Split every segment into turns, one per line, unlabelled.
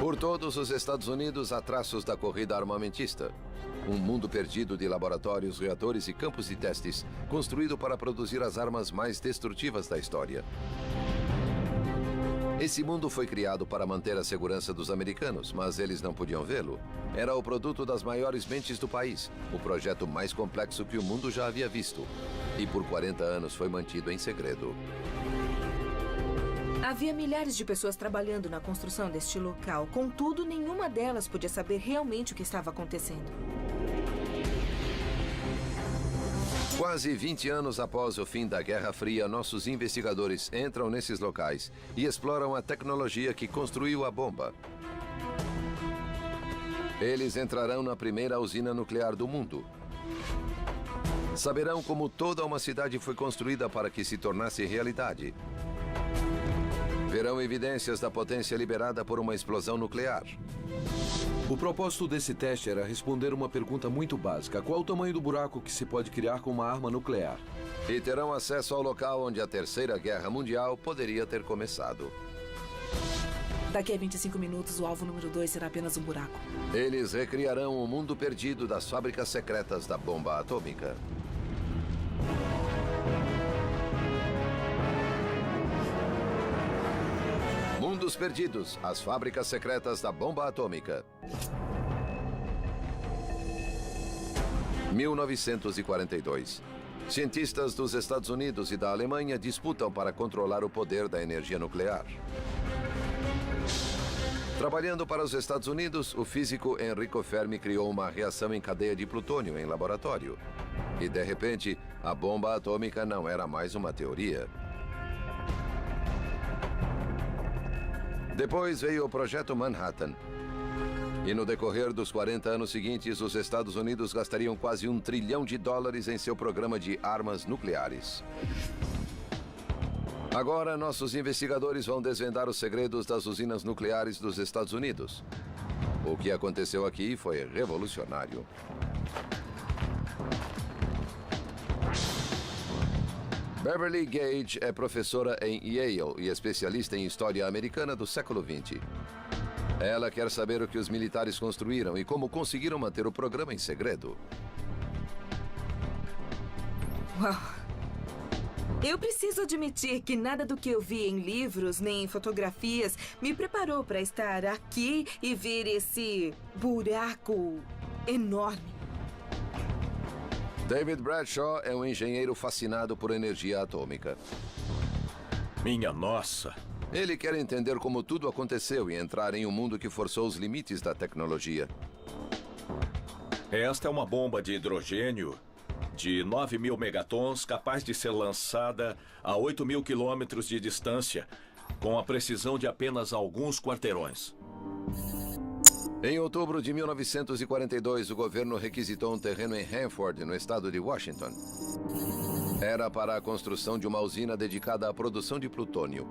Por todos os Estados Unidos há traços da corrida armamentista. Um mundo perdido de laboratórios, reatores e campos de testes, construído para produzir as armas mais destrutivas da história. Esse mundo foi criado para manter a segurança dos americanos, mas eles não podiam vê-lo. Era o produto das maiores mentes do país, o projeto mais complexo que o mundo já havia visto. E por 40 anos foi mantido em segredo.
Havia milhares de pessoas trabalhando na construção deste local. Contudo, nenhuma delas podia saber realmente o que estava acontecendo.
Quase 20 anos após o fim da Guerra Fria, nossos investigadores entram nesses locais e exploram a tecnologia que construiu a bomba. Eles entrarão na primeira usina nuclear do mundo. Saberão como toda uma cidade foi construída para que se tornasse realidade. Verão evidências da potência liberada por uma explosão nuclear.
O propósito desse teste era responder uma pergunta muito básica. Qual o tamanho do buraco que se pode criar com uma arma nuclear?
E terão acesso ao local onde a Terceira Guerra Mundial poderia ter começado.
Daqui a 25 minutos, o alvo número 2 será apenas um buraco.
Eles recriarão o mundo perdido das fábricas secretas da bomba atômica. Mundos Perdidos, as fábricas secretas da bomba atômica. 1942. Cientistas dos Estados Unidos e da Alemanha disputam para controlar o poder da energia nuclear. Trabalhando para os Estados Unidos, o físico Enrico Fermi criou uma reação em cadeia de plutônio em laboratório. E, de repente, a bomba atômica não era mais uma teoria. Depois veio o Projeto Manhattan. E no decorrer dos 40 anos seguintes, os Estados Unidos gastariam quase $1 trilhão em seu programa de armas nucleares. Agora, nossos investigadores vão desvendar os segredos das usinas nucleares dos Estados Unidos. O que aconteceu aqui foi revolucionário. Beverly Gage é professora em Yale e especialista em história americana do século XX. Ela quer saber o que os militares construíram e como conseguiram manter o programa em segredo.
Uau! Eu preciso admitir que nada do que eu vi em livros nem em fotografias me preparou para estar aqui e ver esse buraco enorme.
David Bradshaw é um engenheiro fascinado por energia atômica.
Minha nossa!
Ele quer entender como tudo aconteceu e entrar em um mundo que forçou os limites da tecnologia.
Esta é uma bomba de hidrogênio de 9.000 megatons, capaz de ser lançada a 8.000 quilômetros de distância, com a precisão de apenas alguns quarteirões.
Em outubro de 1942, o governo requisitou um terreno em Hanford, no estado de Washington. Era para a construção de uma usina dedicada à produção de plutônio.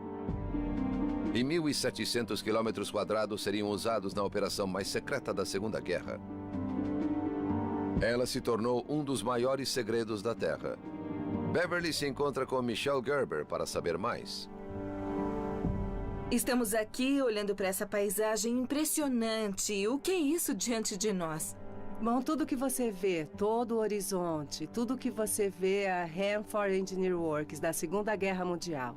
E 1.700 quilômetros quadrados seriam usados na operação mais secreta da Segunda Guerra. Ela se tornou um dos maiores segredos da Terra. Beverly se encontra com Michelle Gerber para saber mais.
Estamos aqui olhando para essa paisagem impressionante. O que é isso diante de nós?
Bom, tudo que você vê, todo o horizonte, tudo que você vê é a Hanford Engineer Works da Segunda Guerra Mundial.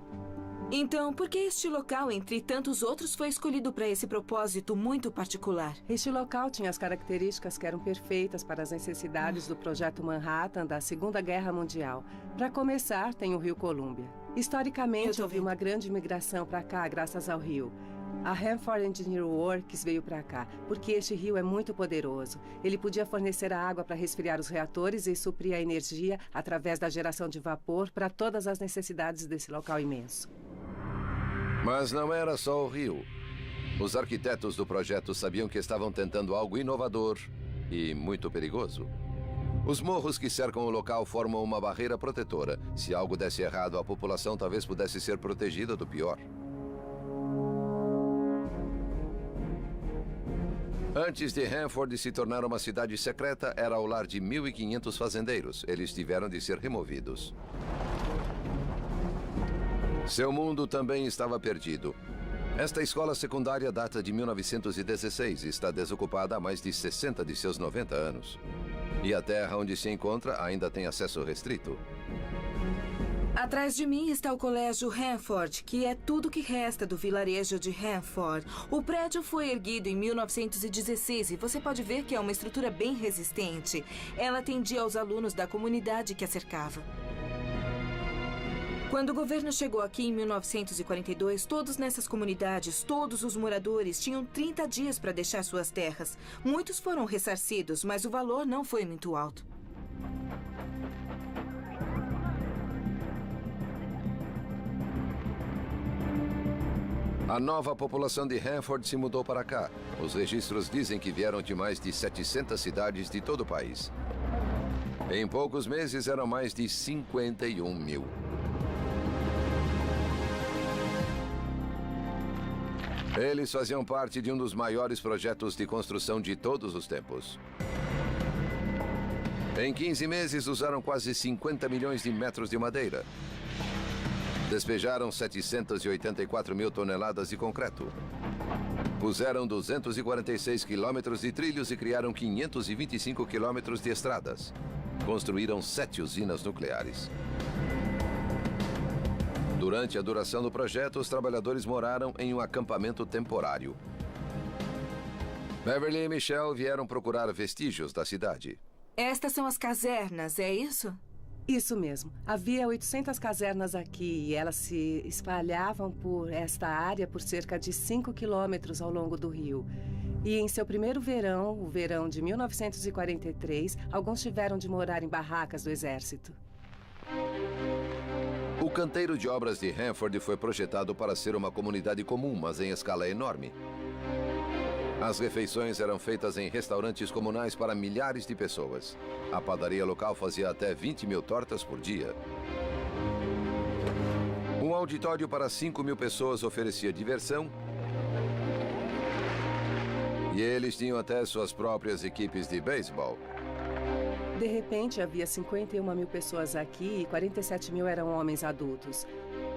Então, por que este local, entre tantos outros, foi escolhido para esse propósito muito particular?
Este local tinha as características que eram perfeitas para as necessidades do Projeto Manhattan da Segunda Guerra Mundial. Para começar, tem o Rio Columbia. Historicamente, houve uma grande migração para cá graças ao rio. A Hanford Engineer Works veio para cá, porque este rio é muito poderoso. Ele podia fornecer a água para resfriar os reatores e suprir a energia através da geração de vapor para todas as necessidades desse local imenso.
Mas não era só o rio. Os arquitetos do projeto sabiam que estavam tentando algo inovador e muito perigoso. Os morros que cercam o local formam uma barreira protetora. Se algo desse errado, a população talvez pudesse ser protegida do pior. Antes de Hanford se tornar uma cidade secreta, era o lar de 1.500 fazendeiros. Eles tiveram de ser removidos. Seu mundo também estava perdido. Esta escola secundária data de 1916 e está desocupada há mais de 60 de seus 90 anos. E a terra onde se encontra ainda tem acesso restrito.
Atrás de mim está o Colégio Hanford, que é tudo que resta do vilarejo de Hanford. O prédio foi erguido em 1916 e você pode ver que é uma estrutura bem resistente. Ela atendia aos alunos da comunidade que a cercava. Quando o governo chegou aqui em 1942, todos nessas comunidades, todos os moradores tinham 30 dias para deixar suas terras. Muitos foram ressarcidos, mas o valor não foi muito alto.
A nova população de Hanford se mudou para cá. Os registros dizem que vieram de mais de 700 cidades de todo o país. Em poucos meses, eram mais de 51 mil. Eles faziam parte de um dos maiores projetos de construção de todos os tempos. Em 15 meses, usaram quase 50 milhões de metros de madeira. Despejaram 784 mil toneladas de concreto. Puseram 246 quilômetros de trilhos e criaram 525 quilômetros de estradas. Construíram 7 usinas nucleares. Durante a duração do projeto, os trabalhadores moraram em um acampamento temporário. Beverly e Michelle vieram procurar vestígios da cidade.
Estas são as casernas, é isso?
Isso mesmo. Havia 800 casernas aqui e elas se espalhavam por esta área por cerca de 5 quilômetros ao longo do rio. E em seu primeiro verão, o verão de 1943, alguns tiveram de morar em barracas do exército.
O canteiro de obras de Hanford foi projetado para ser uma comunidade comum, mas em escala enorme. As refeições eram feitas em restaurantes comunais para milhares de pessoas. A padaria local fazia até 20 mil tortas por dia. Um auditório para 5 mil pessoas oferecia diversão. E eles tinham até suas próprias equipes de beisebol.
De repente, havia 51 mil pessoas aqui e 47 mil eram homens adultos.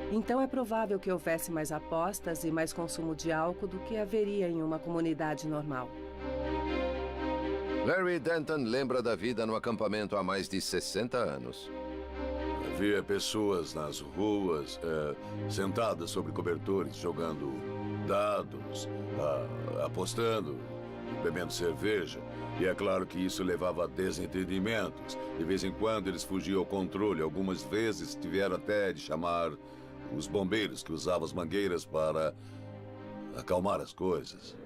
Então é provável que houvesse mais apostas e mais consumo de álcool do que haveria em uma comunidade normal.
Larry Denton lembra da vida no acampamento há mais de 60 anos.
Havia pessoas nas ruas, sentadas sobre cobertores, jogando dados, apostando, bebendo cerveja. E é claro que isso levava a desentendimentos. De vez em quando eles fugiam ao controle. Algumas vezes tiveram até de chamar os bombeiros que usavam as mangueiras para acalmar as coisas.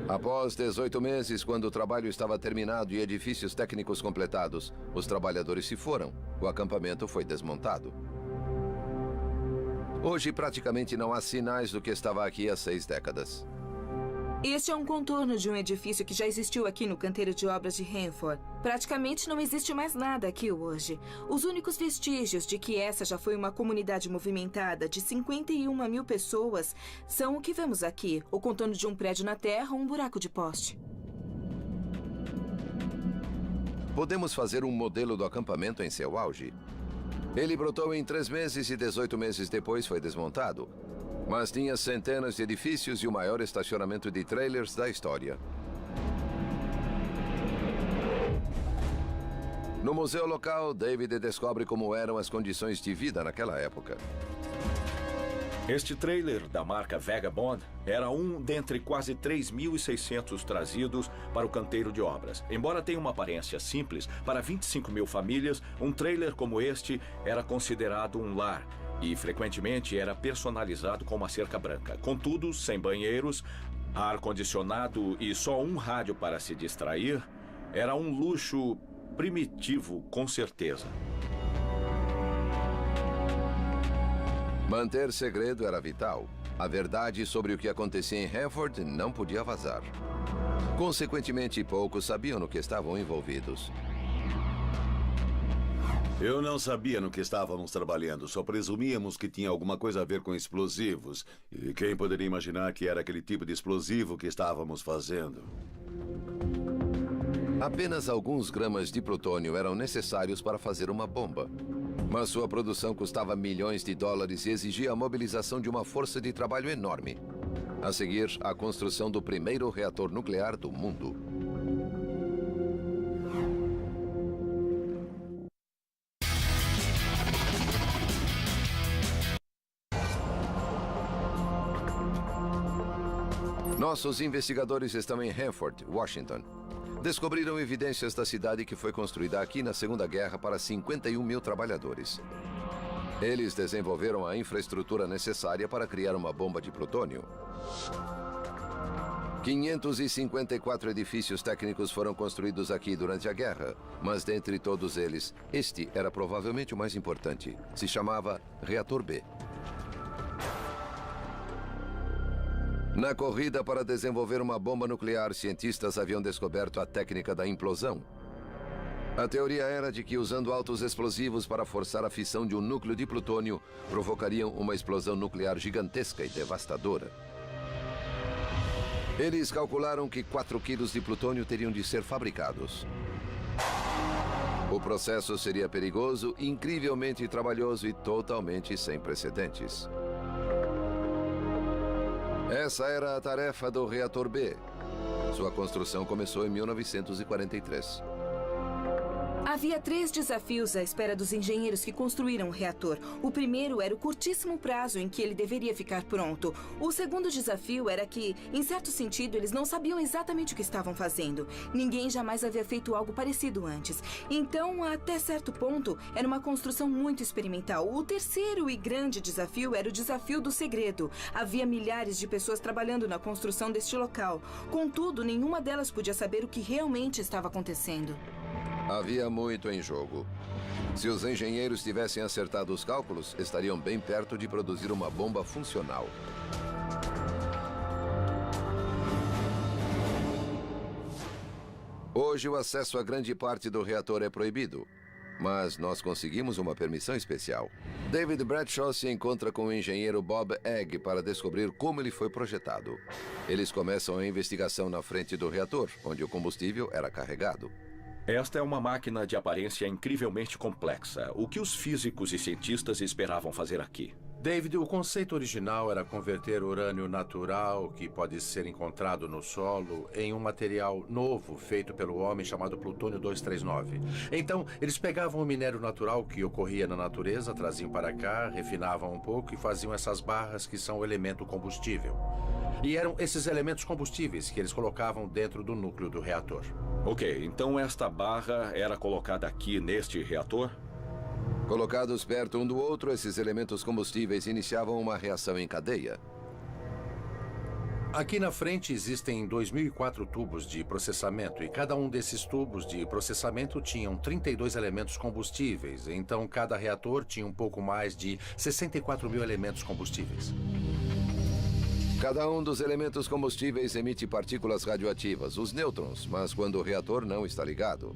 Após 18 meses, quando o trabalho estava terminado e edifícios técnicos completados, os trabalhadores se foram. O acampamento foi desmontado. Hoje, praticamente não há sinais do que estava aqui há 6 décadas.
Este é um contorno de um edifício que já existiu aqui no canteiro de obras de Hanford. Praticamente não existe mais nada aqui hoje. Os únicos vestígios de que essa já foi uma comunidade movimentada de 51 mil pessoas são o que vemos aqui, o contorno de um prédio na terra ou um buraco de poste.
Podemos fazer um modelo do acampamento em seu auge. Ele brotou em 3 meses e 18 meses depois foi desmontado. Mas tinha centenas de edifícios e o maior estacionamento de trailers da história. No museu local, David descobre como eram as condições de vida naquela época.
Este trailer da marca Vagabond era um dentre quase 3.600 trazidos para o canteiro de obras. Embora tenha uma aparência simples, para 25 mil famílias, um trailer como este era considerado um lar. E, frequentemente, era personalizado com uma cerca branca. Contudo, sem banheiros, ar-condicionado e só um rádio para se distrair, era um luxo primitivo, com certeza.
Manter segredo era vital. A verdade sobre o que acontecia em Hanford não podia vazar. Consequentemente, poucos sabiam no que estavam envolvidos.
Eu não sabia no que estávamos trabalhando, só presumíamos que tinha alguma coisa a ver com explosivos. E quem poderia imaginar que era aquele tipo de explosivo que estávamos fazendo?
Apenas alguns gramas de plutônio eram necessários para fazer uma bomba. Mas sua produção custava milhões de dólares e exigia a mobilização de uma força de trabalho enorme. A seguir, a construção do primeiro reator nuclear do mundo. Nossos investigadores estão em Hanford, Washington. Descobriram evidências da cidade que foi construída aqui na Segunda Guerra para 51 mil trabalhadores. Eles desenvolveram a infraestrutura necessária para criar uma bomba de plutônio. 554 edifícios técnicos foram construídos aqui durante a guerra, mas dentre todos eles, este era provavelmente o mais importante. Se chamava Reator B. Na corrida para desenvolver uma bomba nuclear, cientistas haviam descoberto a técnica da implosão. A teoria era de que, usando altos explosivos para forçar a fissão de um núcleo de plutônio, provocariam uma explosão nuclear gigantesca e devastadora. Eles calcularam que 4 quilos de plutônio teriam de ser fabricados. O processo seria perigoso, incrivelmente trabalhoso e totalmente sem precedentes. Essa era a tarefa do Reator B. Sua construção começou em 1943.
Havia 3 desafios à espera dos engenheiros que construíram o reator. O primeiro era o curtíssimo prazo em que ele deveria ficar pronto. O segundo desafio era que, em certo sentido, eles não sabiam exatamente o que estavam fazendo. Ninguém jamais havia feito algo parecido antes. Então, até certo ponto, era uma construção muito experimental. O terceiro e grande desafio era o desafio do segredo. Havia milhares de pessoas trabalhando na construção deste local. Contudo, nenhuma delas podia saber o que realmente estava acontecendo.
Havia muito em jogo. Se os engenheiros tivessem acertado os cálculos, estariam bem perto de produzir uma bomba funcional. Hoje, o acesso a grande parte do reator é proibido, mas nós conseguimos uma permissão especial. David Bradshaw se encontra com o engenheiro Bob Egg para descobrir como ele foi projetado. Eles começam a investigação na frente do reator, onde o combustível era carregado.
Esta é uma máquina de aparência incrivelmente complexa. O que os físicos e cientistas esperavam fazer aqui?
David, o conceito original era converter urânio natural, que pode ser encontrado no solo, em um material novo feito pelo homem chamado plutônio 239. Então, eles pegavam o minério natural que ocorria na natureza, traziam para cá, refinavam um pouco e faziam essas barras que são o elemento combustível. E eram esses elementos combustíveis que eles colocavam dentro do núcleo do reator.
Ok, então esta barra era colocada aqui neste reator?
Colocados perto um do outro, esses elementos combustíveis iniciavam uma reação em cadeia.
Aqui na frente existem 2.004 tubos de processamento e cada um desses tubos de processamento tinham 32 elementos combustíveis. Então, cada reator tinha um pouco mais de 64 mil elementos combustíveis.
Cada um dos elementos combustíveis emite partículas radioativas, os nêutrons, mas quando o reator não está ligado.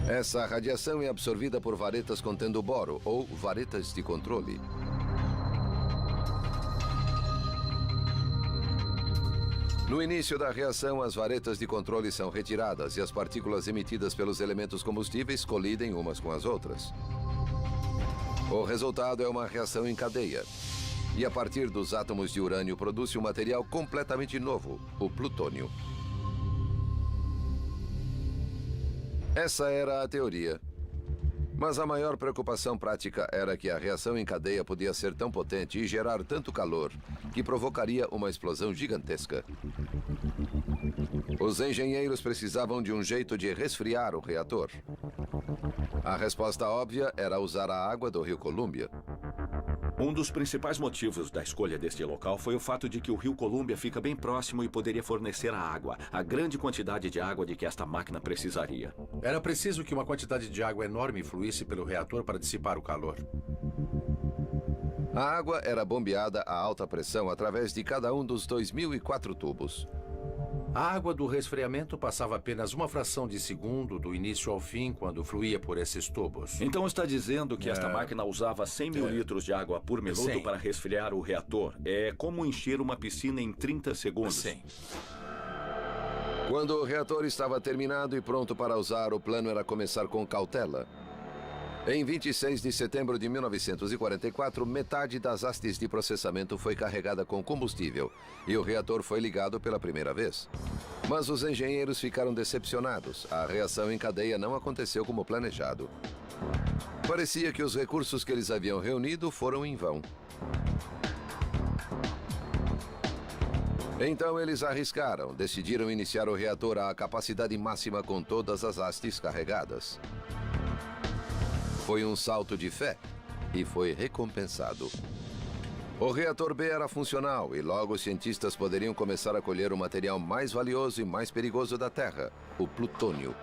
Essa radiação é absorvida por varetas contendo boro, ou varetas de controle. No início da reação, as varetas de controle são retiradas e as partículas emitidas pelos elementos combustíveis colidem umas com as outras. O resultado é uma reação em cadeia. E a partir dos átomos de urânio produz um material completamente novo, o plutônio. Essa era a teoria. Mas a maior preocupação prática era que a reação em cadeia podia ser tão potente e gerar tanto calor que provocaria uma explosão gigantesca. Os engenheiros precisavam de um jeito de resfriar o reator. A resposta óbvia era usar a água do Rio Columbia.
Um dos principais motivos da escolha deste local foi o fato de que o Rio Columbia fica bem próximo e poderia fornecer a água, a grande quantidade de água de que esta máquina precisaria.
Era preciso que uma quantidade de água enorme fluísse pelo reator para dissipar o calor.
A água era bombeada a alta pressão através de cada um dos 2.004 tubos.
A água do resfriamento passava apenas uma fração de segundo do início ao fim quando fluía por esses tubos.
Então está dizendo que esta máquina usava 100 mil litros de água por minuto
Sim.
para resfriar o reator. É como encher uma piscina em 30 segundos.
Sim.
Quando o reator estava terminado e pronto para usar, o plano era começar com cautela. Em 26 de setembro de 1944, metade das hastes de processamento foi carregada com combustível e o reator foi ligado pela primeira vez. Mas os engenheiros ficaram decepcionados. A reação em cadeia não aconteceu como planejado. Parecia que os recursos que eles haviam reunido foram em vão. Então eles arriscaram, decidiram iniciar o reator à capacidade máxima com todas as hastes carregadas. Foi um salto de fé e foi recompensado. O reator B era funcional e logo os cientistas poderiam começar a colher o material mais valioso e mais perigoso da Terra, o plutônio.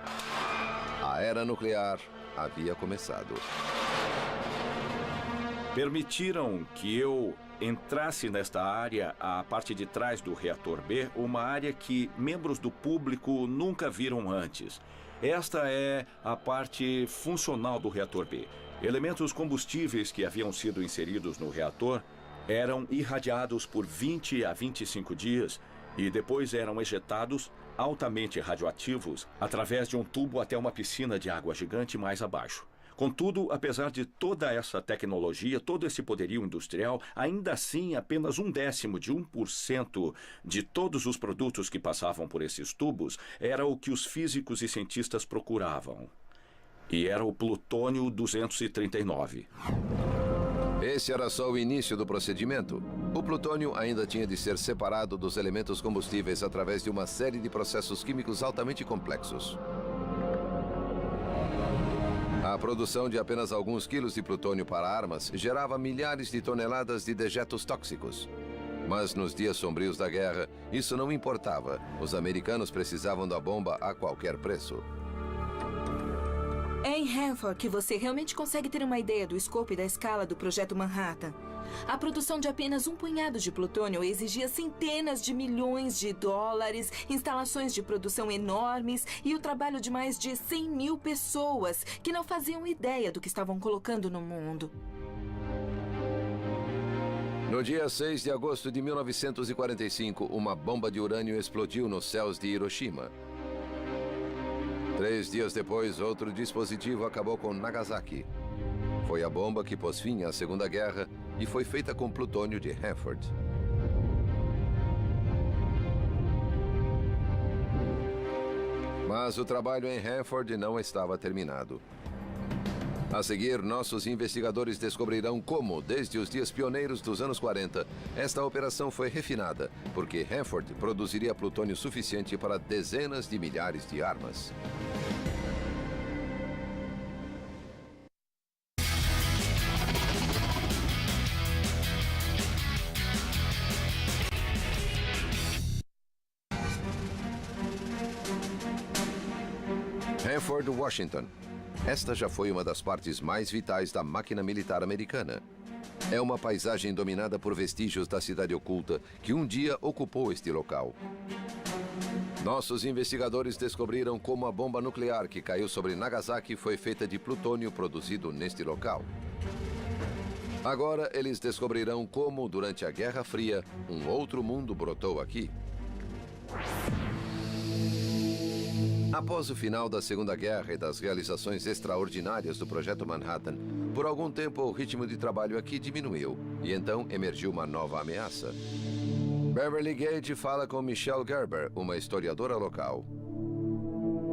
A era nuclear havia começado.
Permitiram que eu entrasse nesta área, a parte de trás do reator B, uma área que membros do público nunca viram antes. Esta é a parte funcional do reator B. Elementos combustíveis que haviam sido inseridos no reator eram irradiados por 20 a 25 dias e depois eram ejetados altamente radioativos através de um tubo até uma piscina de água gigante mais abaixo. Contudo, apesar de toda essa tecnologia, todo esse poderio industrial, ainda assim apenas 1/10 de 1% de todos os produtos que passavam por esses tubos era o que os físicos e cientistas procuravam. E era o plutônio 239.
Esse era só o início do procedimento. O plutônio ainda tinha de ser separado dos elementos combustíveis através de uma série de processos químicos altamente complexos. A produção de apenas alguns quilos de plutônio para armas gerava milhares de toneladas de dejetos tóxicos. Mas nos dias sombrios da guerra, isso não importava. Os americanos precisavam da bomba a qualquer preço.
É em Hanford que você realmente consegue ter uma ideia do escopo e da escala do Projeto Manhattan. A produção de apenas um punhado de plutônio exigia centenas de milhões de dólares, instalações de produção enormes e o trabalho de mais de 100 mil pessoas que não faziam ideia do que estavam colocando no mundo.
No dia 6 de agosto de 1945, uma bomba de urânio explodiu nos céus de Hiroshima. 3 dias depois, outro dispositivo acabou com Nagasaki. Foi a bomba que pôs fim à Segunda Guerra e foi feita com plutônio de Hanford. Mas o trabalho em Hanford não estava terminado. A seguir, nossos investigadores descobrirão como, desde os dias pioneiros dos anos 40, esta operação foi refinada, porque Hanford produziria plutônio suficiente para dezenas de milhares de armas. Hanford, Washington. Esta já foi uma das partes mais vitais da máquina militar americana. É uma paisagem dominada por vestígios da cidade oculta que um dia ocupou este local. Nossos investigadores descobriram como a bomba nuclear que caiu sobre Nagasaki foi feita de plutônio produzido neste local. Agora eles descobrirão como, durante a Guerra Fria, um outro mundo brotou aqui. Após o final da Segunda Guerra e das realizações extraordinárias do Projeto Manhattan, por algum tempo o ritmo de trabalho aqui diminuiu e então emergiu uma nova ameaça. Beverly Gage fala com Michelle Gerber, uma historiadora local.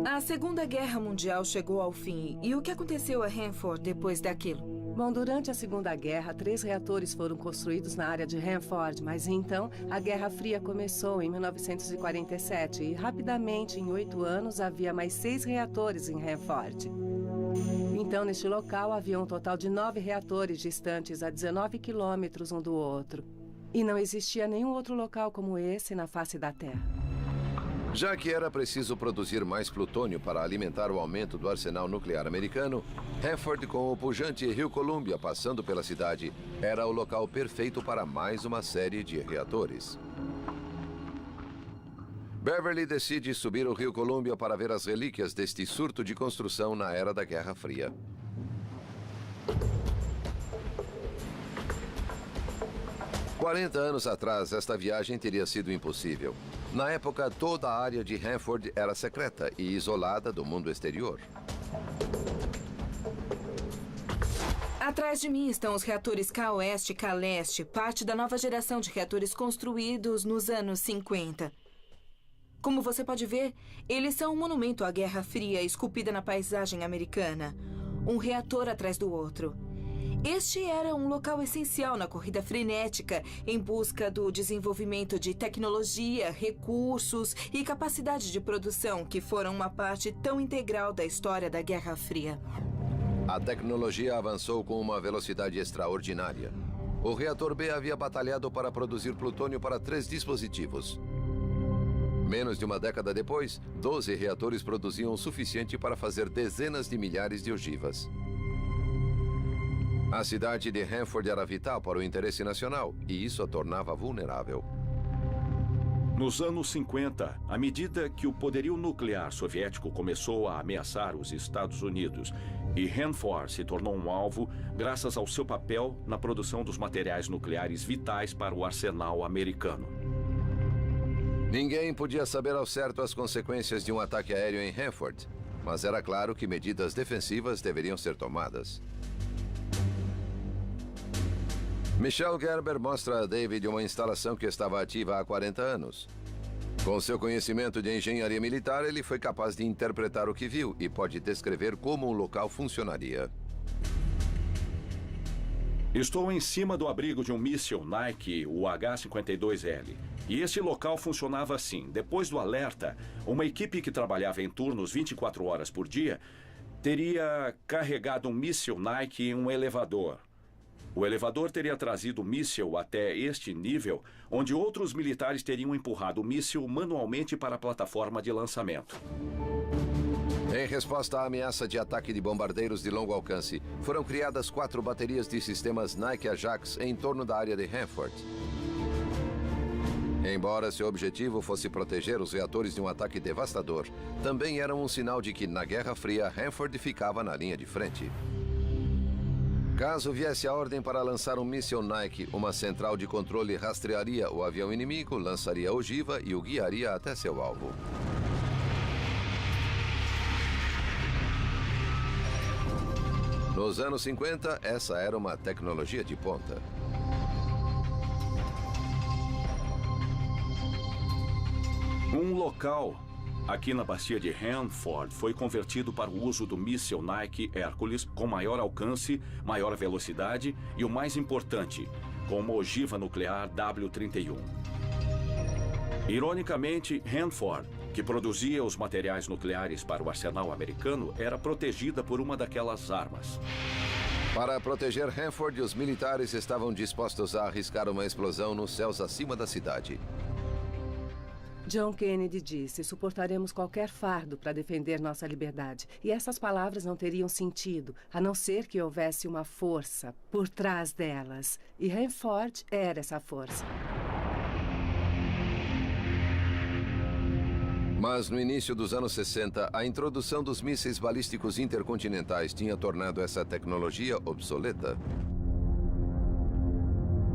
A Segunda Guerra Mundial chegou ao fim. E o que aconteceu a Hanford depois daquilo?
Bom, durante a Segunda Guerra, 3 reatores foram construídos na área de Hanford, mas então a Guerra Fria começou em 1947 e rapidamente, em 8 anos, havia mais 6 reatores em Hanford. Então, neste local, havia um total de 9 reatores distantes a 19 quilômetros um do outro. E não existia nenhum outro local como esse na face da Terra.
Já que era preciso produzir mais plutônio para alimentar o aumento do arsenal nuclear americano, Hanford, com o pujante Rio Columbia passando pela cidade, era o local perfeito para mais uma série de reatores. Beverly decide subir o Rio Columbia para ver as relíquias deste surto de construção na era da Guerra Fria. Há 40 anos atrás, esta viagem teria sido impossível. Na época, toda a área de Hanford era secreta e isolada do mundo exterior.
Atrás de mim estão os reatores K-Oeste e K-Leste, parte da nova geração de reatores construídos nos anos 50. Como você pode ver, eles são um monumento à Guerra Fria esculpida na paisagem americana. Um reator atrás do outro. Este era um local essencial na corrida frenética em busca do desenvolvimento de tecnologia, recursos e capacidade de produção que foram uma parte tão integral da história da Guerra Fria.
A tecnologia avançou com uma velocidade extraordinária. O reator B havia batalhado para produzir plutônio para 3 dispositivos. Menos de uma década depois, 12 reatores produziam o suficiente para fazer dezenas de milhares de ogivas. A cidade de Hanford era vital para o interesse nacional, e isso a tornava vulnerável.
Nos anos 50, à medida que o poderio nuclear soviético começou a ameaçar os Estados Unidos, e Hanford se tornou um alvo graças ao seu papel na produção dos materiais nucleares vitais para o arsenal americano.
Ninguém podia saber ao certo as consequências de um ataque aéreo em Hanford, mas era claro que medidas defensivas deveriam ser tomadas. Michel Gerber mostra a David uma instalação que estava ativa há 40 anos. Com seu conhecimento de engenharia militar, ele foi capaz de interpretar o que viu e pode descrever como o local funcionaria.
Estou em cima do abrigo de um míssil Nike, o H-52L. E esse local funcionava assim. Depois do alerta, uma equipe que trabalhava em turnos 24 horas por dia teria carregado um míssil Nike em um elevador. O elevador teria trazido o míssil até este nível, onde outros militares teriam empurrado o míssil manualmente para a plataforma de lançamento.
Em resposta à ameaça de ataque de bombardeiros de longo alcance, foram criadas 4 baterias de sistemas Nike Ajax em torno da área de Hanford. Embora seu objetivo fosse proteger os reatores de um ataque devastador, também eram um sinal de que, na Guerra Fria, Hanford ficava na linha de frente. Caso viesse a ordem para lançar um míssil Nike, uma central de controle rastrearia o avião inimigo, lançaria a ogiva e o guiaria até seu alvo. Nos anos 50, essa era uma tecnologia de ponta.
Um local aqui na bacia de Hanford foi convertido para o uso do míssil Nike Hercules com maior alcance, maior velocidade e o mais importante, com uma ogiva nuclear W-31. Ironicamente, Hanford, que produzia os materiais nucleares para o arsenal americano, era protegida por uma daquelas armas.
Para proteger Hanford, os militares estavam dispostos a arriscar uma explosão nos céus acima da cidade.
John Kennedy disse: suportaremos qualquer fardo para defender nossa liberdade. E essas palavras não teriam sentido, a não ser que houvesse uma força por trás delas. E Hanford era essa força.
Mas no início dos anos 60, a introdução dos mísseis balísticos intercontinentais tinha tornado essa tecnologia obsoleta.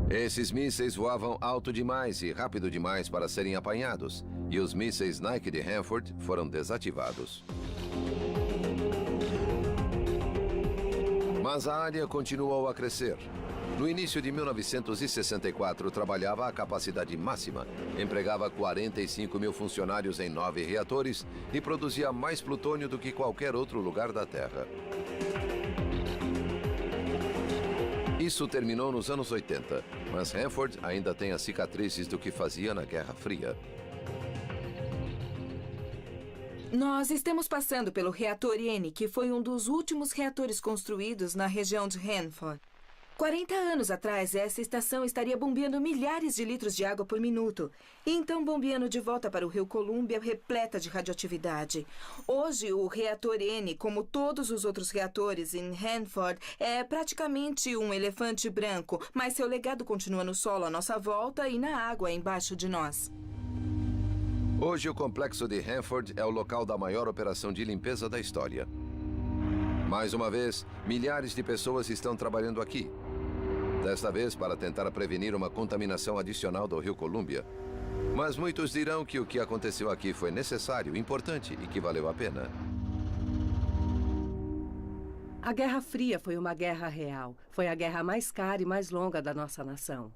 Esses mísseis voavam alto demais e rápido demais para serem apanhados, e os mísseis Nike de Hanford foram desativados. Mas a área continuou a crescer. No início de 1964, trabalhava a capacidade máxima, empregava 45 mil funcionários em 9 reatores e produzia mais plutônio do que qualquer outro lugar da Terra. Isso terminou nos anos 80, mas Hanford ainda tem as cicatrizes do que fazia na Guerra Fria.
Nós estamos passando pelo reator N, que foi um dos últimos reatores construídos na região de Hanford. 40 anos atrás, essa estação estaria bombeando milhares de litros de água por minuto. E então bombeando de volta para o rio Columbia, repleta de radioatividade. Hoje, o reator N, como todos os outros reatores em Hanford, é praticamente um elefante branco, mas seu legado continua no solo à nossa volta e na água embaixo de nós.
Hoje, o complexo de Hanford é o local da maior operação de limpeza da história. Mais uma vez, milhares de pessoas estão trabalhando aqui. Desta vez para tentar prevenir uma contaminação adicional do rio Columbia. Mas muitos dirão que o que aconteceu aqui foi necessário, importante e que valeu a pena.
A Guerra Fria foi uma guerra real. Foi a guerra mais cara e mais longa da nossa nação.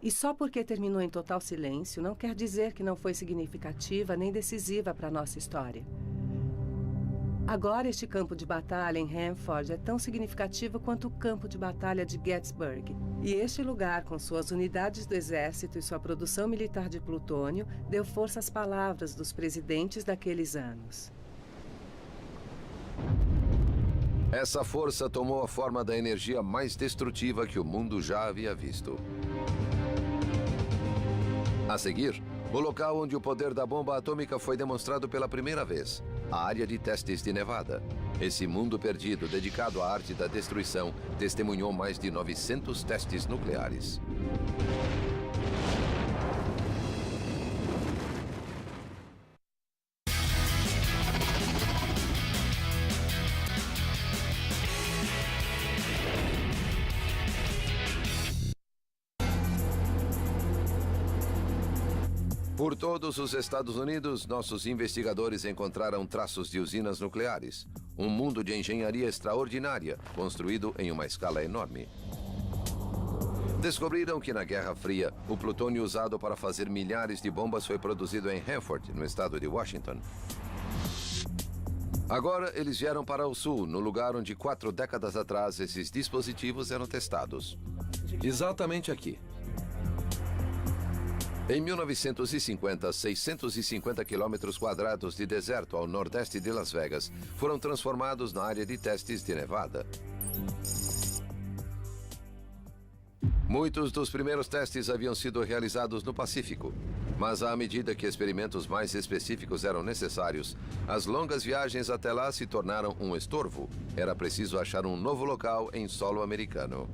E só porque terminou em total silêncio não quer dizer que não foi significativa nem decisiva para a nossa história. Agora, este campo de batalha em Hanford é tão significativo quanto o campo de batalha de Gettysburg. E este lugar, com suas unidades do exército e sua produção militar de plutônio, deu força às palavras dos presidentes daqueles anos.
Essa força tomou a forma da energia mais destrutiva que o mundo já havia visto. A seguir, o local onde o poder da bomba atômica foi demonstrado pela primeira vez, a área de testes de Nevada. Esse mundo perdido, dedicado à arte da destruição, testemunhou mais de 900 testes nucleares. Por todos os Estados Unidos, nossos investigadores encontraram traços de usinas nucleares. Um mundo de engenharia extraordinária, construído em uma escala enorme. Descobriram que na Guerra Fria, o plutônio usado para fazer milhares de bombas foi produzido em Hanford, no estado de Washington. Agora, eles vieram para o sul, no lugar onde 4 décadas atrás esses dispositivos eram testados.
Exatamente aqui.
Em 1950, 650 quilômetros quadrados de deserto ao nordeste de Las Vegas foram transformados na área de testes de Nevada. Muitos dos primeiros testes haviam sido realizados no Pacífico, mas à medida que experimentos mais específicos eram necessários, as longas viagens até lá se tornaram um estorvo. Era preciso achar um novo local em solo americano.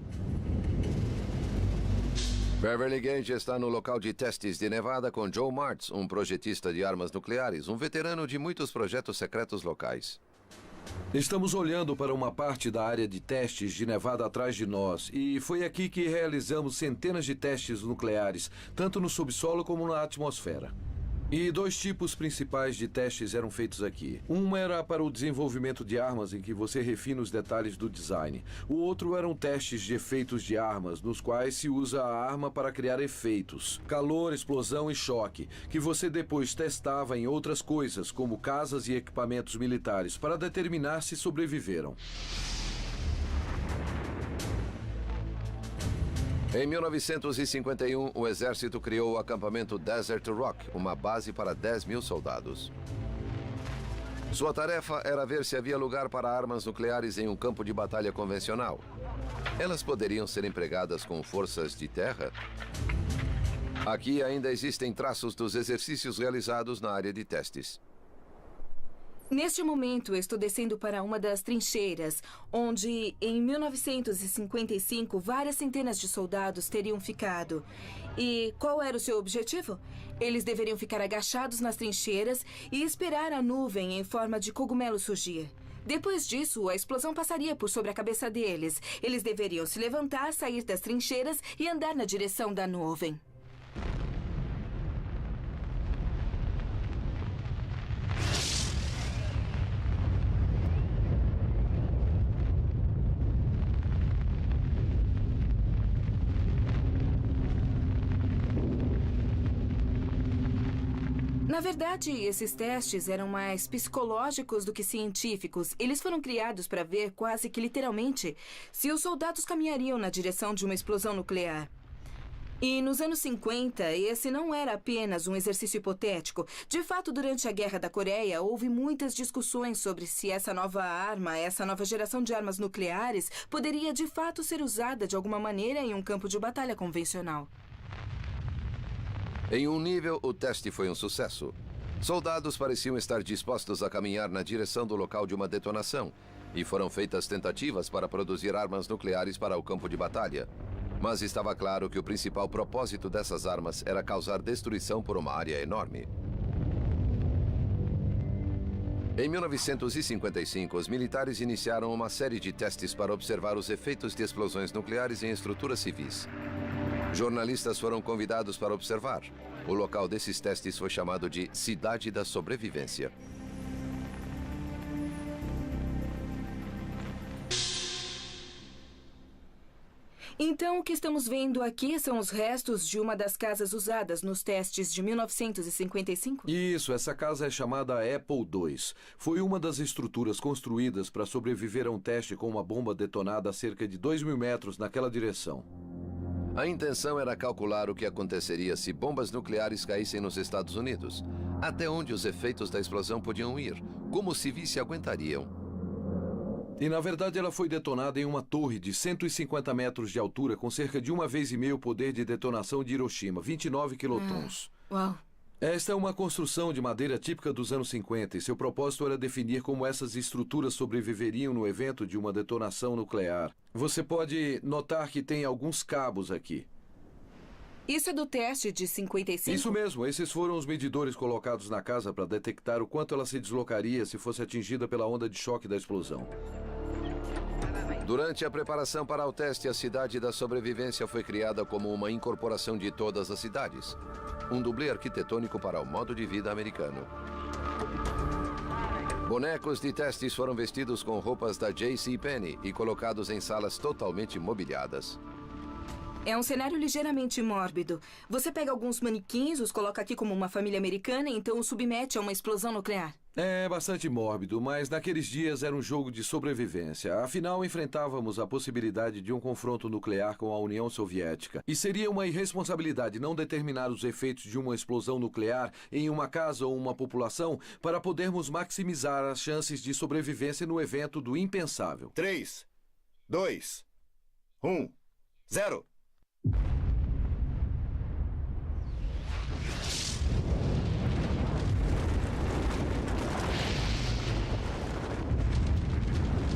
Beverly Gage está no local de testes de Nevada com Joe Martz, um projetista de armas nucleares, um veterano de muitos projetos secretos locais.
Estamos olhando para uma parte da área de testes de Nevada atrás de nós, e foi aqui que realizamos centenas de testes nucleares, tanto no subsolo como na atmosfera. E 2 tipos principais de testes eram feitos aqui. Um era para o desenvolvimento de armas, em que você refina os detalhes do design. O outro eram testes de efeitos de armas, nos quais se usa a arma para criar efeitos, calor, explosão e choque, que você depois testava em outras coisas, como casas e equipamentos militares, para determinar se sobreviveram.
Em 1951, o exército criou o acampamento Desert Rock, uma base para 10 mil soldados. Sua tarefa era ver se havia lugar para armas nucleares em um campo de batalha convencional. Elas poderiam ser empregadas com forças de terra? Aqui ainda existem traços dos exercícios realizados na área de testes.
Neste momento, estou descendo para uma das trincheiras, onde, em 1955, várias centenas de soldados teriam ficado. E qual era o seu objetivo? Eles deveriam ficar agachados nas trincheiras e esperar a nuvem em forma de cogumelo surgir. Depois disso, a explosão passaria por sobre a cabeça deles. Eles deveriam se levantar, sair das trincheiras e andar na direção da nuvem. Na verdade, esses testes eram mais psicológicos do que científicos. Eles foram criados para ver, quase que literalmente, se os soldados caminhariam na direção de uma explosão nuclear. E nos anos 50, esse não era apenas um exercício hipotético. De fato, durante a Guerra da Coreia, houve muitas discussões sobre se essa nova arma, essa nova geração de armas nucleares, poderia de fato ser usada de alguma maneira em um campo de batalha convencional.
Em um nível, o teste foi um sucesso. Soldados pareciam estar dispostos a caminhar na direção do local de uma detonação, e foram feitas tentativas para produzir armas nucleares para o campo de batalha. Mas estava claro que o principal propósito dessas armas era causar destruição por uma área enorme. Em 1955, os militares iniciaram uma série de testes para observar os efeitos de explosões nucleares em estruturas civis. Jornalistas foram convidados para observar. O local desses testes foi chamado de Cidade da Sobrevivência.
Então, o que estamos vendo aqui são os restos de uma das casas usadas nos testes de 1955?
Isso, essa casa é chamada Apple II. Foi uma das estruturas construídas para sobreviver a um teste com uma bomba detonada a cerca de 2.000 metros naquela direção.
A intenção era calcular o que aconteceria se bombas nucleares caíssem nos Estados Unidos. Até onde os efeitos da explosão podiam ir. Como os civis se aguentariam.
E, na verdade, ela foi detonada em uma torre de 150 metros de altura com cerca de 1,5 vezes o poder de detonação de Hiroshima, 29 quilotons.
Uau!
Esta é uma construção de madeira típica dos anos 50 e seu propósito era definir como essas estruturas sobreviveriam no evento de uma detonação nuclear. Você pode notar que tem alguns cabos aqui.
Isso é do teste de 55?
Isso mesmo, esses foram os medidores colocados na casa para detectar o quanto ela se deslocaria se fosse atingida pela onda de choque da explosão.
Durante a preparação para o teste, a cidade da sobrevivência foi criada como uma incorporação de todas as cidades. Um dublê arquitetônico para o modo de vida americano. Bonecos de testes foram vestidos com roupas da JCPenney e colocados em salas totalmente mobiliadas.
É um cenário ligeiramente mórbido. Você pega alguns manequins, os coloca aqui como uma família americana e então os submete a uma explosão nuclear.
É bastante mórbido, mas naqueles dias era um jogo de sobrevivência. Afinal, enfrentávamos a possibilidade de um confronto nuclear com a União Soviética. E seria uma irresponsabilidade não determinar os efeitos de uma explosão nuclear em uma casa ou uma população para podermos maximizar as chances de sobrevivência no evento do impensável.
3, 2, 1, 0.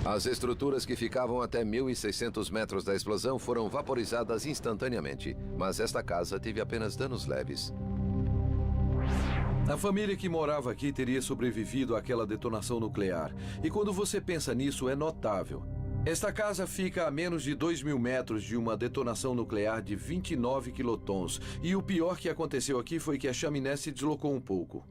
As estruturas que ficavam até 1.600 metros da explosão foram vaporizadas instantaneamente, mas esta casa teve apenas danos leves.
A família que morava aqui teria sobrevivido àquela detonação nuclear. E quando você pensa nisso, é notável. Esta casa fica a menos de 2.000 metros de uma detonação nuclear de 29 quilotons. E o pior que aconteceu aqui foi que a chaminé se deslocou um pouco.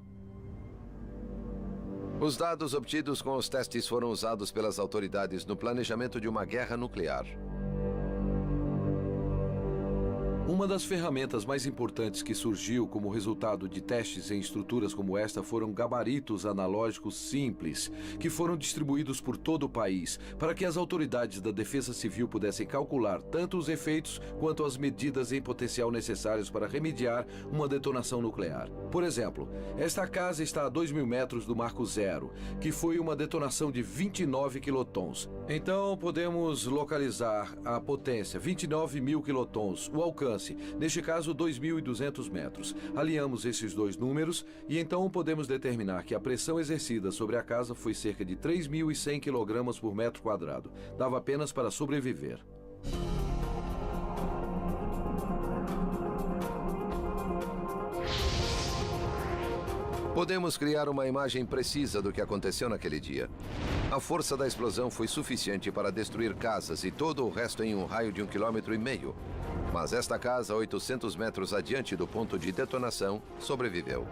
Os dados obtidos com os testes foram usados pelas autoridades no planejamento de uma guerra nuclear.
Uma das ferramentas mais importantes que surgiu como resultado de testes em estruturas como esta foram gabaritos analógicos simples, que foram distribuídos por todo o país, para que as autoridades da Defesa Civil pudessem calcular tanto os efeitos quanto as medidas em potencial necessárias para remediar uma detonação nuclear. Por exemplo, esta casa está a 2.000 metros do Marco Zero, que foi uma detonação de 29 quilotons. Então, podemos localizar a potência, 29.000 quilotons, o alcance, neste caso 2.200 metros. Alinhamos esses dois números e então podemos determinar que a pressão exercida sobre a casa foi cerca de 3.100 kg por metro quadrado. Dava apenas para sobreviver.
Podemos criar uma imagem precisa do que aconteceu naquele dia. A força da explosão foi suficiente para destruir casas e todo o resto em um raio de 1,5 km. Mas esta casa, 800 metros adiante do ponto de detonação, sobreviveu.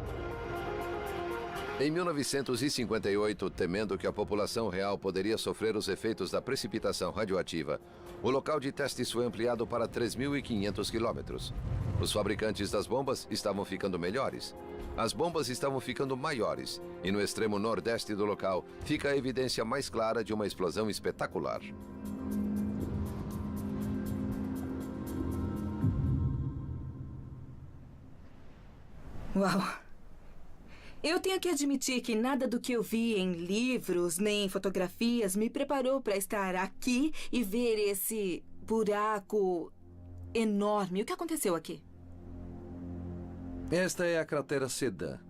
Em 1958, temendo que a população real poderia sofrer os efeitos da precipitação radioativa, o local de testes foi ampliado para 3.500 quilômetros. Os fabricantes das bombas estavam ficando melhores. As bombas estavam ficando maiores, e no extremo nordeste do local fica a evidência mais clara de uma explosão espetacular.
Uau! Eu tenho que admitir que nada do que eu vi em livros nem em fotografias me preparou para estar aqui e ver esse buraco enorme. O que aconteceu aqui?
Esta é a cratera Sedan.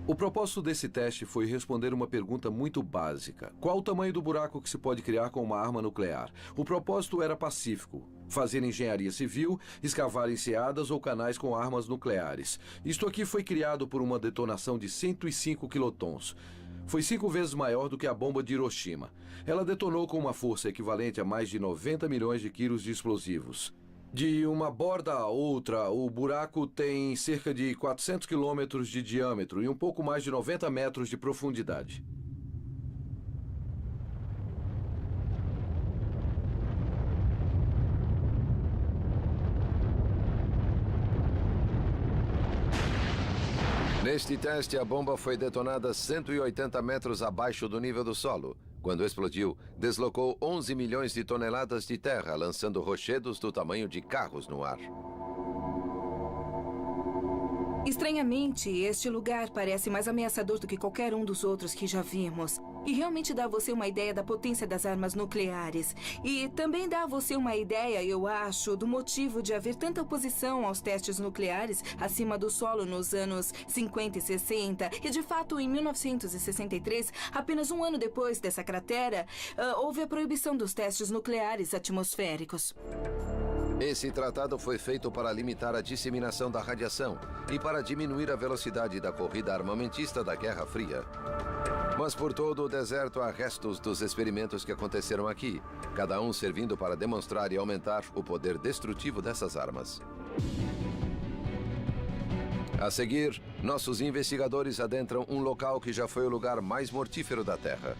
O propósito desse teste foi responder uma pergunta muito básica. Qual o tamanho do buraco que se pode criar com uma arma nuclear? O propósito era pacífico. Fazer engenharia civil, escavar enseadas ou canais com armas nucleares. Isto aqui foi criado por uma detonação de 105 quilotons. Foi 5 vezes maior do que a bomba de Hiroshima. Ela detonou com uma força equivalente a mais de 90 milhões de quilos de explosivos. De uma borda a outra, o buraco tem cerca de 400 quilômetros de diâmetro e um pouco mais de 90 metros de profundidade.
Neste teste, a bomba foi detonada 180 metros abaixo do nível do solo. Quando explodiu, deslocou 11 milhões de toneladas de terra, lançando rochedos do tamanho de carros no ar.
Estranhamente, este lugar parece mais ameaçador do que qualquer um dos outros que já vimos. E realmente dá a você uma ideia da potência das armas nucleares. E também dá a você uma ideia, eu acho, do motivo de haver tanta oposição aos testes nucleares acima do solo nos anos 50 e 60. E, de fato, em 1963, apenas um ano depois dessa cratera, houve a proibição dos testes nucleares atmosféricos.
Esse tratado foi feito para limitar a disseminação da radiação e para diminuir a velocidade da corrida armamentista da Guerra Fria. Mas por todo o deserto há restos dos experimentos que aconteceram aqui, cada um servindo para demonstrar e aumentar o poder destrutivo dessas armas. A seguir, nossos investigadores adentram um local que já foi o lugar mais mortífero da Terra.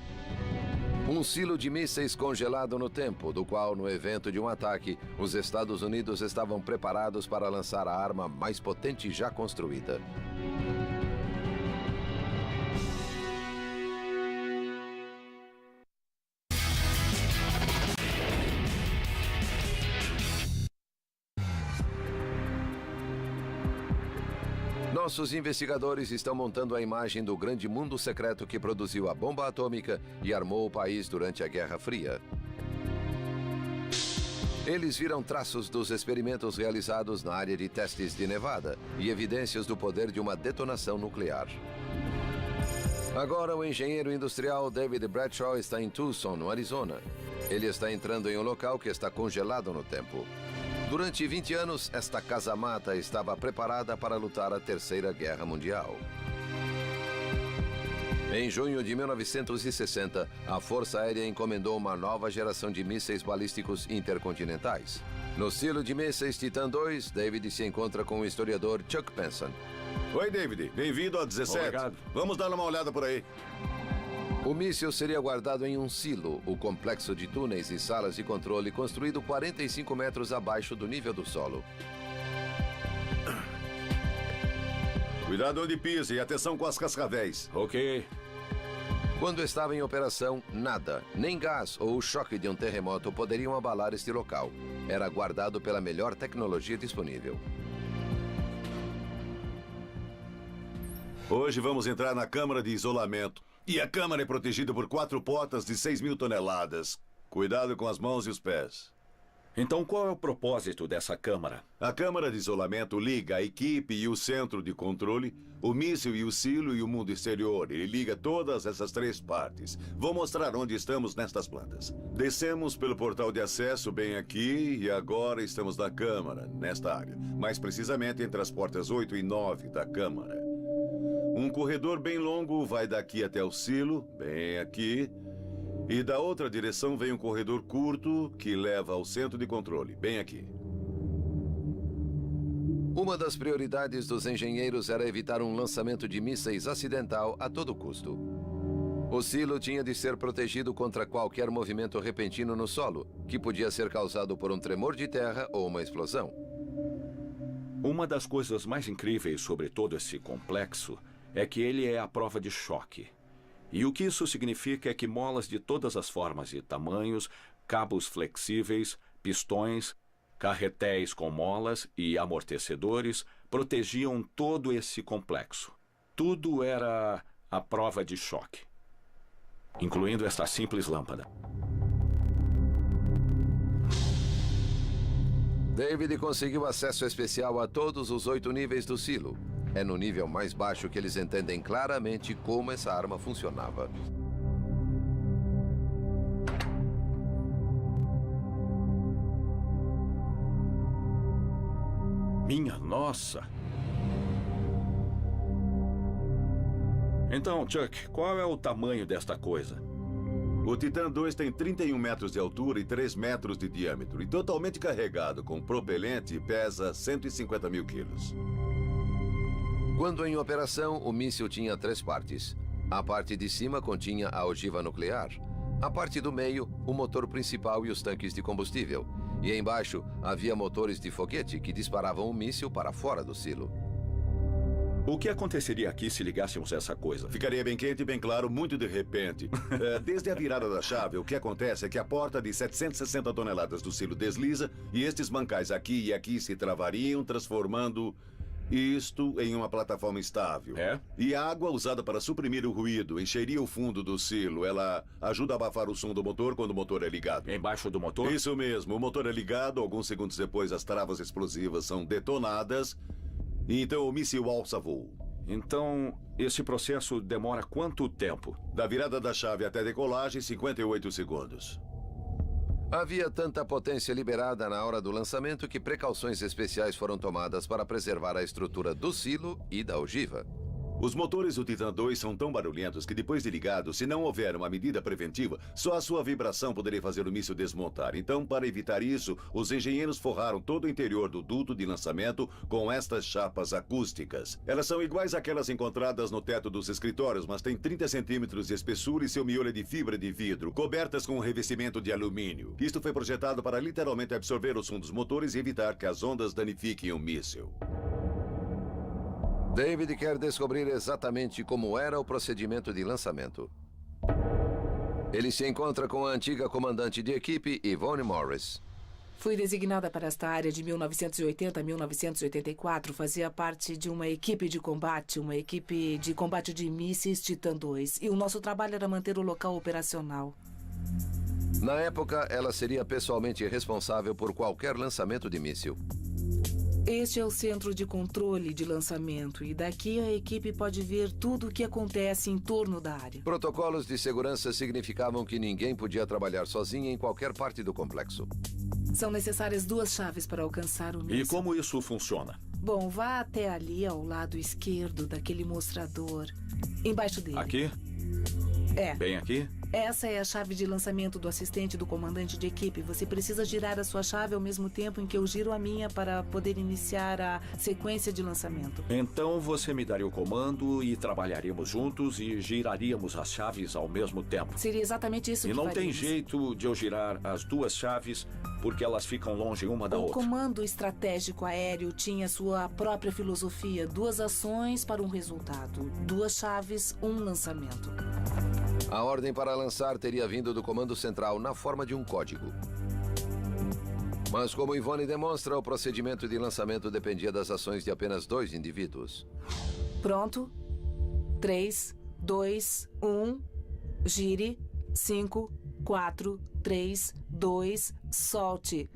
Um silo de mísseis congelado no tempo, do qual, no evento de um ataque, os Estados Unidos estavam preparados para lançar a arma mais potente já construída. Nossos investigadores estão montando a imagem do grande mundo secreto que produziu a bomba atômica e armou o país durante a Guerra Fria. Eles viram traços dos experimentos realizados na área de testes de Nevada e evidências do poder de uma detonação nuclear. Agora, o engenheiro industrial David Bradshaw está em Tucson, no Arizona. Ele está entrando em um local que está congelado no tempo. Durante 20 anos, esta casa-mata estava preparada para lutar a Terceira Guerra Mundial. Em junho de 1960, a Força Aérea encomendou uma nova geração de mísseis balísticos intercontinentais. No silo de mísseis Titan II, David se encontra com o historiador Chuck Benson.
Oi, David. Bem-vindo ao 17.
Obrigado.
Vamos dar uma olhada por aí.
O míssil seria guardado em um silo, o complexo de túneis e salas de controle construído 45 metros abaixo do nível do solo.
Cuidado onde pisa e atenção com as cascavéis.
Ok.
Quando estava em operação, nada, nem gás ou o choque de um terremoto poderiam abalar este local. Era guardado pela melhor tecnologia disponível.
Hoje vamos entrar na câmara de isolamento. E a câmara é protegida por 4 portas de 6.000 toneladas. Cuidado com as mãos e os pés.
Então, qual é o propósito dessa câmara?
A câmara de isolamento liga a equipe e o centro de controle, o míssil e o silo e o mundo exterior. Ele liga todas essas 3 partes. Vou mostrar onde estamos nestas plantas. Descemos pelo portal de acesso bem aqui e agora estamos na câmara, nesta área. Mais precisamente entre as portas 8 e 9 da câmara. Um corredor bem longo vai daqui até o silo, bem aqui. E da outra direção vem um corredor curto que leva ao centro de controle, bem aqui.
Uma das prioridades dos engenheiros era evitar um lançamento de mísseis acidental a todo custo. O silo tinha de ser protegido contra qualquer movimento repentino no solo, que podia ser causado por um tremor de terra ou uma explosão.
Uma das coisas mais incríveis sobre todo esse complexo é que ele é a prova de choque. E o que isso significa é que molas de todas as formas e tamanhos, cabos flexíveis, pistões, carretéis com molas e amortecedores protegiam todo esse complexo. Tudo era a prova de choque, incluindo esta simples lâmpada.
David conseguiu acesso especial a todos os 8 níveis do silo. É no nível mais baixo que eles entendem claramente como essa arma funcionava.
Minha nossa! Então, Chuck, qual é o tamanho desta coisa?
O Titan II tem 31 metros de altura e 3 metros de diâmetro. E totalmente carregado com propelente, pesa 150 mil quilos.
Quando em operação, o míssil tinha 3 partes. A parte de cima continha a ogiva nuclear. A parte do meio, o motor principal e os tanques de combustível. E embaixo, havia motores de foguete que disparavam o míssil para fora do silo.
O que aconteceria aqui se ligássemos essa coisa?
Ficaria bem quente e bem claro, muito de repente. Desde a virada da chave, o que acontece é que a porta de 760 toneladas do silo desliza e estes bancais aqui e aqui se travariam, transformando isto em uma plataforma estável.
É?
E a água usada para suprimir o ruído encheria o fundo do silo. Ela ajuda a abafar o som do motor quando o motor é ligado.
Embaixo do motor?
Isso mesmo. O motor é ligado, alguns segundos depois as travas explosivas são detonadas e então o míssil alça voo.
Então, esse processo demora quanto tempo?
Da virada da chave até a decolagem, 58 segundos.
Havia tanta potência liberada na hora do lançamento que precauções especiais foram tomadas para preservar a estrutura do silo e da ogiva.
Os motores do Titan II são tão barulhentos que depois de ligado, se não houver uma medida preventiva, só a sua vibração poderia fazer o míssil desmontar. Então, para evitar isso, os engenheiros forraram todo o interior do duto de lançamento com estas chapas acústicas. Elas são iguais àquelas encontradas no teto dos escritórios, mas têm 30 centímetros de espessura e seu miolo é de fibra de vidro, cobertas com um revestimento de alumínio. Isto foi projetado para literalmente absorver o som dos motores e evitar que as ondas danifiquem o míssil.
David quer descobrir exatamente como era o procedimento de lançamento. Ele se encontra com a antiga comandante de equipe, Yvonne Morris.
Fui designada para esta área de 1980 a 1984. Fazia parte de uma equipe de combate de mísseis Titan II. E o nosso trabalho era manter o local operacional.
Na época, ela seria pessoalmente responsável por qualquer lançamento de míssil.
Este é o centro de controle de lançamento e daqui a equipe pode ver tudo o que acontece em torno da área.
Protocolos de segurança significavam que ninguém podia trabalhar sozinho em qualquer parte do complexo.
São necessárias 2 chaves para alcançar o míssil.
E como isso funciona?
Bom, vá até ali ao lado esquerdo daquele mostrador, embaixo dele.
Aqui?
É.
Bem aqui?
Essa é a chave de lançamento do assistente do comandante de equipe. Você precisa girar a sua chave ao mesmo tempo em que eu giro a minha para poder iniciar a sequência de lançamento.
Então você me daria o comando e trabalharíamos juntos e giraríamos as chaves ao mesmo tempo.
Seria exatamente isso que
faríamos. E não tem
faríamos.
jeito de eu girar as 2 chaves porque elas ficam longe uma da outra.
O comando estratégico aéreo tinha sua própria filosofia. 2 ações para um resultado. 2 chaves, um lançamento.
A ordem para lançar teria vindo do comando central na forma de um código. Mas como Yvonne demonstra, o procedimento de lançamento dependia das ações de apenas 2 indivíduos.
Pronto. 3, 2, 1. Gire. 5, 4, 3, 2, solte.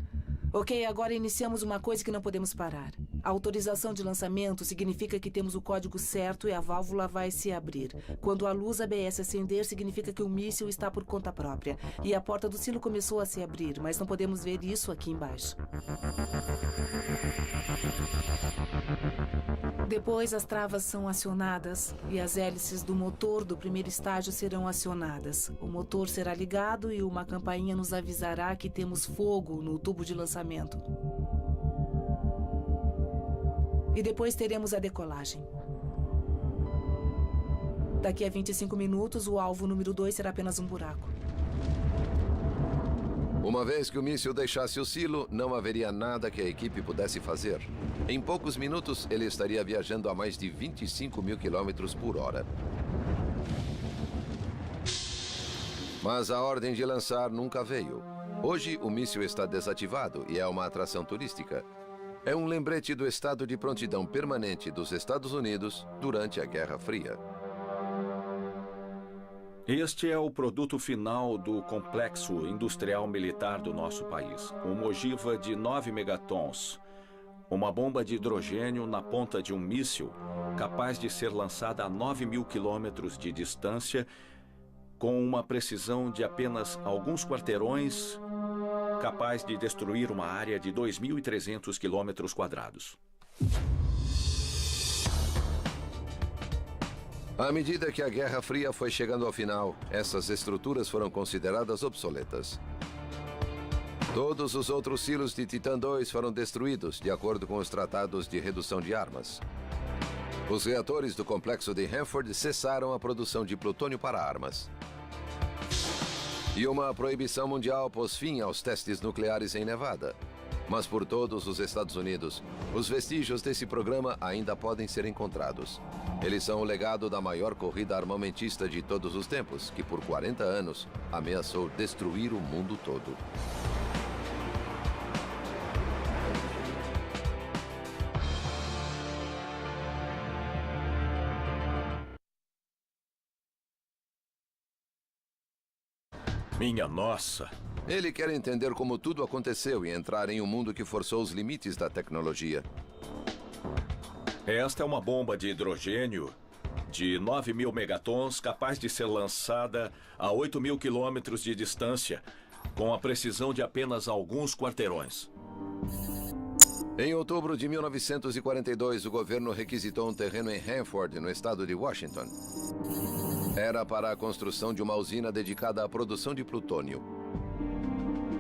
Ok, agora iniciamos uma coisa que não podemos parar. A autorização de lançamento significa que temos o código certo e a válvula vai se abrir. Quando a luz ABS acender, significa que o míssil está por conta própria. E a porta do silo começou a se abrir, mas não podemos ver isso aqui embaixo. Depois, as travas são acionadas e as hélices do motor do primeiro estágio serão acionadas. O motor será ligado e uma campainha nos avisará que temos fogo no tubo de lançamento. E depois teremos a decolagem. Daqui a 25 minutos, o alvo número 2 será apenas um buraco.
Uma vez que o míssil deixasse o silo, não haveria nada que a equipe pudesse fazer. Em poucos minutos, ele estaria viajando a mais de 25 mil quilômetros por hora. Mas a ordem de lançar nunca veio. Hoje, o míssil está desativado e é uma atração turística. É um lembrete do estado de prontidão permanente dos Estados Unidos durante a Guerra Fria.
Este é o produto final do complexo industrial militar do nosso país. Uma ogiva de 9 megatons. Uma bomba de hidrogênio na ponta de um míssil capaz de ser lançada a 9 mil quilômetros de distância com uma precisão de apenas alguns quarteirões, capaz de destruir uma área de 2.300 quilômetros quadrados.
À medida que a Guerra Fria foi chegando ao final, essas estruturas foram consideradas obsoletas. Todos os outros silos de Titan II foram destruídos, de acordo com os tratados de redução de armas. Os reatores do complexo de Hanford cessaram a produção de plutônio para armas. E uma proibição mundial pôs fim aos testes nucleares em Nevada. Mas por todos os Estados Unidos, os vestígios desse programa ainda podem ser encontrados. Eles são o legado da maior corrida armamentista de todos os tempos, que por 40 anos ameaçou destruir o mundo todo.
Minha nossa!
Ele quer entender como tudo aconteceu e entrar em um mundo que forçou os limites da tecnologia.
Esta é uma bomba de hidrogênio de 9.000 megatons, capaz de ser lançada a 8.000 quilômetros de distância, com a precisão de apenas alguns quarteirões.
Em outubro de 1942, o governo requisitou um terreno em Hanford, no estado de Washington. Era para a construção de uma usina dedicada à produção de plutônio.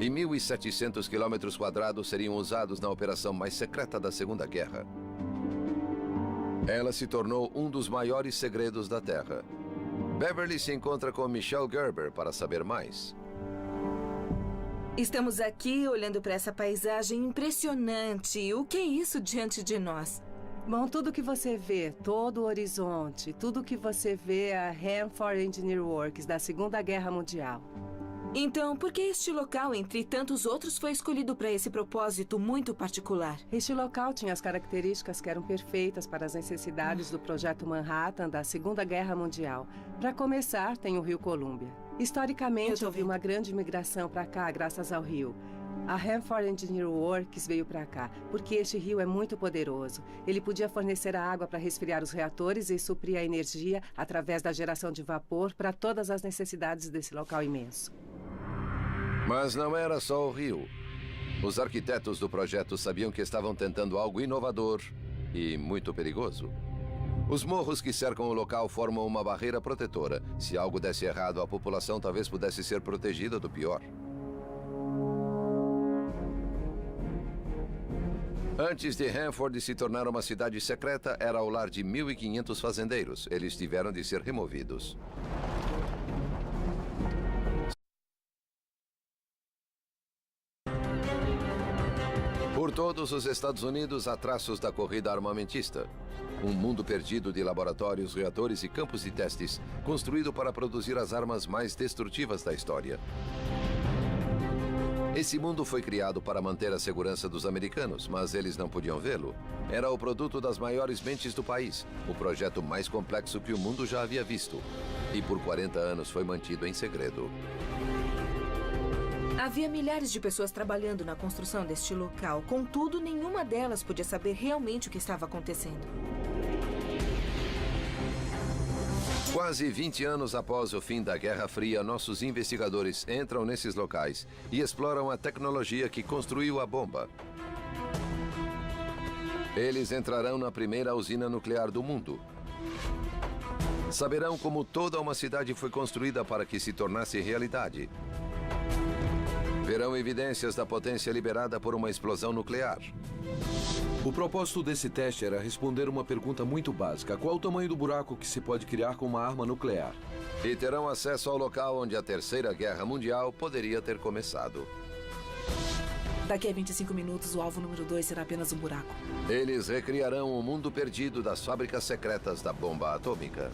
E 1.700 quilômetros quadrados seriam usados na operação mais secreta da Segunda Guerra. Ela se tornou um dos maiores segredos da Terra. Beverly se encontra com Michelle Gerber para saber mais.
Estamos aqui olhando para essa paisagem impressionante. O que é isso diante de nós?
Bom, tudo que você vê, todo o horizonte, tudo que você vê é a Hanford Engineer Works da Segunda Guerra Mundial.
Então, por que este local, entre tantos outros, foi escolhido para esse propósito muito particular?
Este local tinha as características que eram perfeitas para as necessidades do Projeto Manhattan da Segunda Guerra Mundial. Para começar, tem o Rio Colômbia. Historicamente, houve uma grande migração para cá graças ao rio. A Hanford Engineer Works veio para cá, porque este rio é muito poderoso. Ele podia fornecer a água para resfriar os reatores e suprir a energia através da geração de vapor para todas as necessidades desse local imenso.
Mas não era só o rio. Os arquitetos do projeto sabiam que estavam tentando algo inovador e muito perigoso. Os morros que cercam o local formam uma barreira protetora. Se algo desse errado, a população talvez pudesse ser protegida do pior. Antes de Hanford se tornar uma cidade secreta, era o lar de 1.500 fazendeiros. Eles tiveram de ser removidos. Por todos os Estados Unidos, há traços da corrida armamentista. Um mundo perdido de laboratórios, reatores e campos de testes, construído para produzir as armas mais destrutivas da história. Esse mundo foi criado para manter a segurança dos americanos, mas eles não podiam vê-lo. Era o produto das maiores mentes do país, o projeto mais complexo que o mundo já havia visto. E por 40 anos foi mantido em segredo.
Havia milhares de pessoas trabalhando na construção deste local. Contudo, nenhuma delas podia saber realmente o que estava acontecendo.
Quase 20 anos após o fim da Guerra Fria, nossos investigadores entram nesses locais e exploram a tecnologia que construiu a bomba. Eles entrarão na primeira usina nuclear do mundo. Saberão como toda uma cidade foi construída para que se tornasse realidade. Verão evidências da potência liberada por uma explosão nuclear.
O propósito desse teste era responder uma pergunta muito básica. Qual o tamanho do buraco que se pode criar com uma arma nuclear?
E terão acesso ao local onde a Terceira Guerra Mundial poderia ter começado.
Daqui a 25 minutos, o alvo número 2 será apenas um buraco.
Eles recriarão o mundo perdido das fábricas secretas da bomba atômica.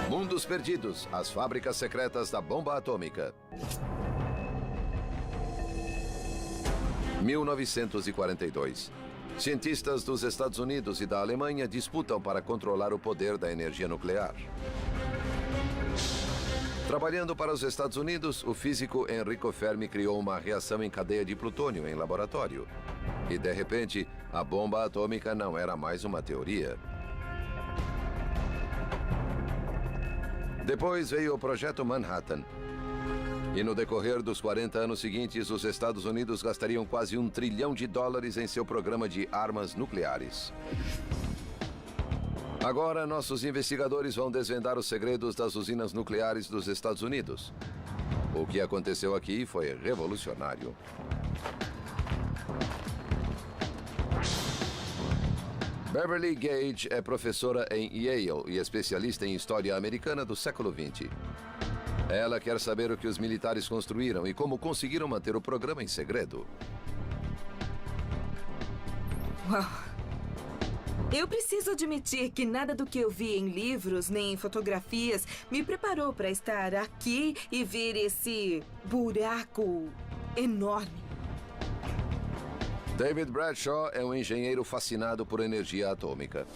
Mundos Perdidos, as fábricas secretas da bomba atômica. 1942. Cientistas dos Estados Unidos e da Alemanha disputam para controlar o poder da energia nuclear. Trabalhando para os Estados Unidos, o físico Enrico Fermi criou uma reação em cadeia de plutônio em laboratório. E, de repente, a bomba atômica não era mais uma teoria. Depois veio o Projeto Manhattan. E no decorrer dos 40 anos seguintes, os Estados Unidos gastariam quase $1 trilhão em seu programa de armas nucleares. Agora, nossos investigadores vão desvendar os segredos das usinas nucleares dos Estados Unidos. O que aconteceu aqui foi revolucionário. Beverly Gage é professora em Yale e especialista em história americana do século XX. Ela quer saber o que os militares construíram e como conseguiram manter o programa em segredo.
Uau! Eu preciso admitir que nada do que eu vi em livros nem em fotografias me preparou para estar aqui e ver esse buraco enorme.
David Bradshaw é um engenheiro fascinado por energia atômica.